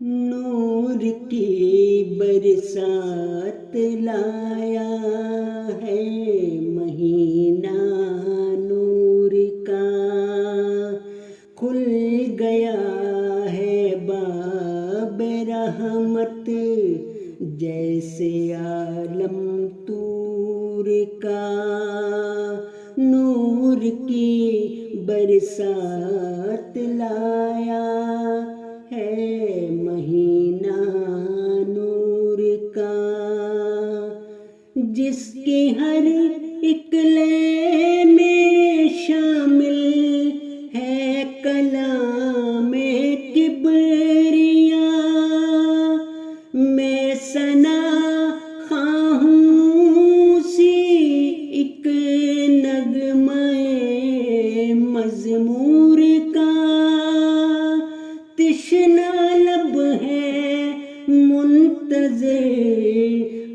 نور کی برسات لایا ہے مہینہ نور کا، کھل گیا ہے باب رحمت جیسے عالم طور کا، نور کی برسات لایا ہے مہینہ نور کا، جس کی ہر ایک لے میں شامل ہے کلام کبریا، میں ثنا خواہ ہوں سی ایک نغمہ مزمور کا، تشنہ لب ہے منتظر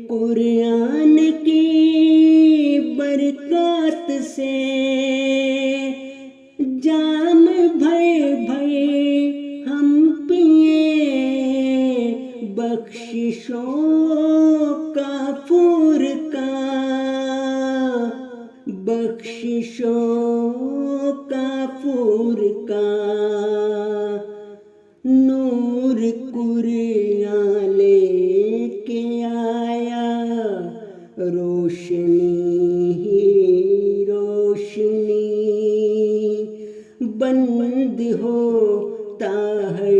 قرآن کی برکات سے، جام بھر بھر ہم پیے بخششوں کا پور کا، بخششوں کا پور کا، نور قرآن لے کے آیا، روشنی ہی روشنی، بند ہوتا ہر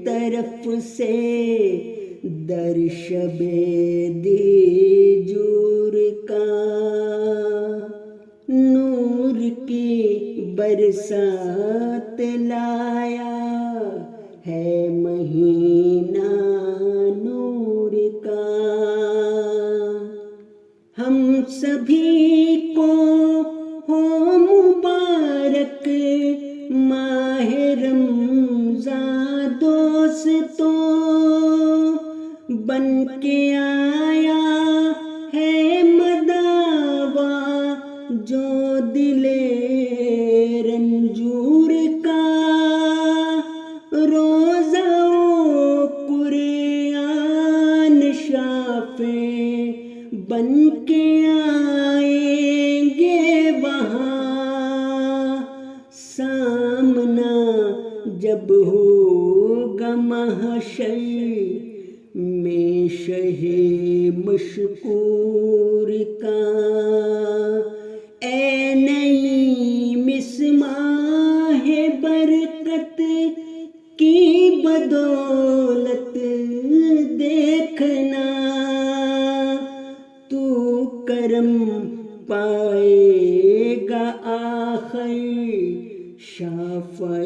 طرف سے در شب دیجور کا، نور کی برسات لایا ہے مہینہ نور کا، ہم سبھی کو ہو مبارک ماہ رمضان دوستوں، بن کے آیا ہے مداوا جو دل رنجور کا، روزہ قرآن شافع بن کے آئیں گے وہاں، سامنا جب ہوگا محشر میں شہ مشکور کا، اے نئی مصباح برکت کی بدولت دیکھنا، تو کرم پائے گا آخر شافع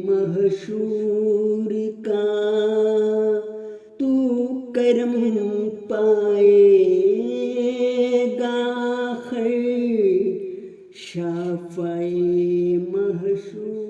محشور کا، تو کرم پائے گا آخر شافع محشور